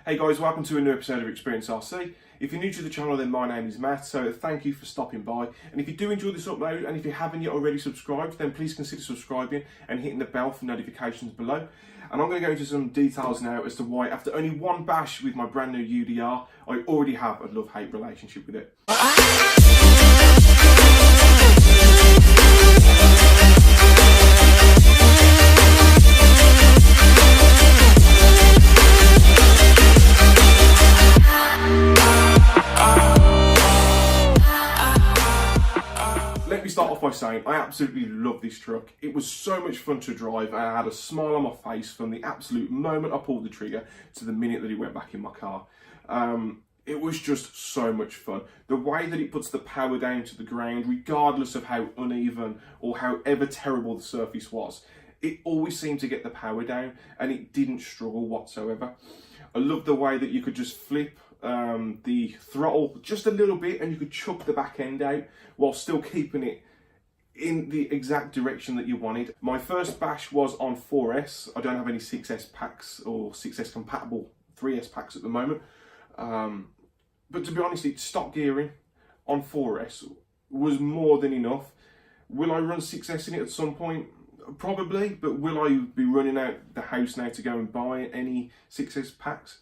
Hey guys, welcome to a new episode of Experience RC. If you're new to the channel, then my name is Matt, so thank you for stopping by. And if you do enjoy this upload, and if you haven't yet already subscribed, then please consider subscribing and hitting the bell for notifications below. And I'm going to go into some details now as to why, after only one bash with my brand new UDR, I already have a love-hate relationship with it. Let me start off by saying I absolutely love this truck. It was so much fun to drive. I had a smile on my face from the absolute moment I pulled the trigger to the minute that it went back in my car. It was just so much fun. The way that it puts the power down to the ground, regardless of how uneven or however terrible the surface was, it always seemed to get the power down and it didn't struggle whatsoever. I love the way that you could just flip the throttle just a little bit and you could chuck the back end out while still keeping it in the exact direction that you wanted. My first bash was on 4S. I don't have any 6S packs or 6S compatible 3S packs at the moment. But to be honest, it's stock gearing on 4S was more than enough. Will I run 6S in it at some point? Probably, but will I be running out the house now to go and buy any 6S packs?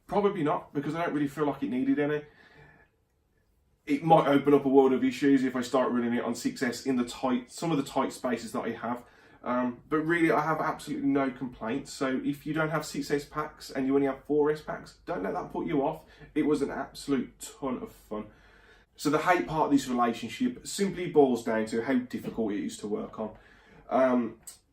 Probably not, because I don't really feel like it needed any. It might open up a world of issues if I start running it on 6S in some of the tight spaces that I have. But really, I have absolutely no complaints. So if you don't have 6S packs and you only have 4S packs, don't let that put you off. It was an absolute ton of fun. So the hate part of this relationship simply boils down to how difficult it is to work on.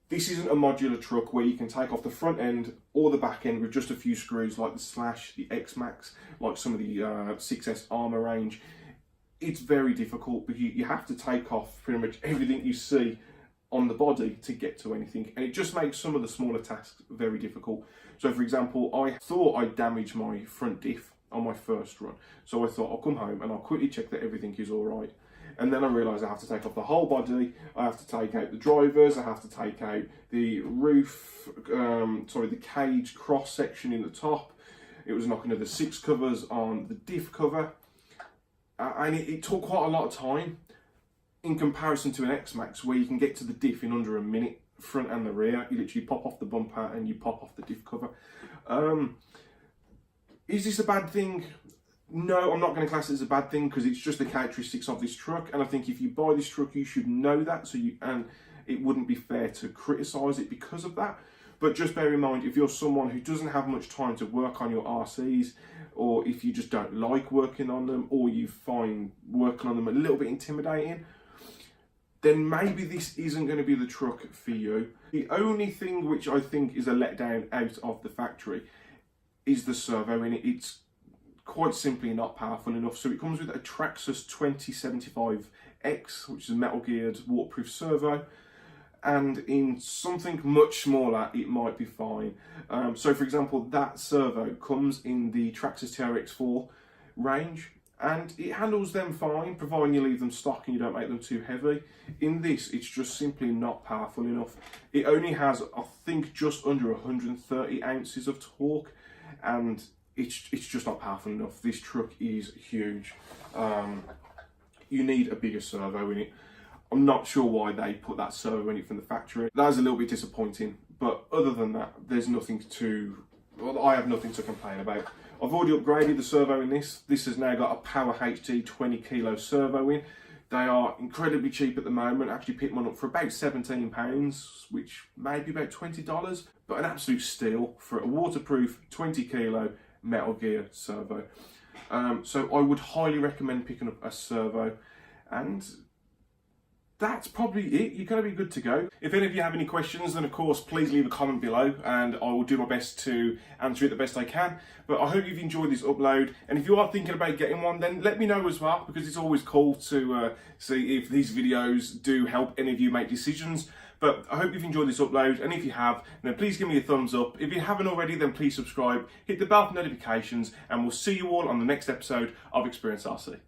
This isn't a modular truck where you can take off the front end or the back end with just a few screws like the Slash, the X-Max, like some of the 6S Armour range. It's very difficult, but you have to take off pretty much everything you see on the body to get to anything, and it just makes some of the smaller tasks very difficult. So for example, I thought I damaged my front diff on my first run, so I thought I'll come home and I'll quickly check that everything is all right. And then I realised I have to take off the whole body, I have to take out the drivers, I have to take out the roof, the cage cross section in the top. It was knocking another 6 covers on the diff cover. And it took quite a lot of time in comparison to an X-Max where you can get to the diff in under a minute, front and the rear. You literally pop off the bumper and you pop off the diff cover. Is this a bad thing? No, I'm not going to class it as a bad thing because it's just the characteristics of this truck, and I think if you buy this truck you should know that, and it wouldn't be fair to criticise it because of that. But just bear in mind, if you're someone who doesn't have much time to work on your RCs, or if you just don't like working on them, or you find working on them a little bit intimidating, then maybe this isn't going to be the truck for you. The only thing which I think is a letdown out of the factory is the servo in it. It's quite simply not powerful enough. So it comes with a Traxxas 2075X, which is a metal geared waterproof servo, and in something much smaller it might be fine. So for example, that servo comes in the Traxxas TRX4 range and it handles them fine, providing you leave them stock and you don't make them too heavy. In this, it's just simply not powerful enough. It only has, I think, just under 130 ounces of torque, and it's just not powerful enough. This truck is huge. You need a bigger servo in it. I'm not sure why they put that servo in it from the factory. That is a little bit disappointing, but other than that, there's nothing I have nothing to complain about. I've already upgraded the servo in this. This has now got a Power HT 20 kilo servo in. They are incredibly cheap at the moment. I actually picked one up for about £17, which may be about $20, but an absolute steal for a waterproof 20 kilo metal gear servo. So I would highly recommend picking up a servo, and that's probably it. You're going to be good to go. If any of you have any questions, then of course please leave a comment below and I will do my best to answer it the best I can. But I hope you've enjoyed this upload, and if you are thinking about getting one, then let me know as well, because it's always cool to see if these videos do help any of you make decisions. But I hope you've enjoyed this upload, and if you have, then please give me a thumbs up. If you haven't already, then please subscribe, hit the bell for notifications, and we'll see you all on the next episode of Experience RC.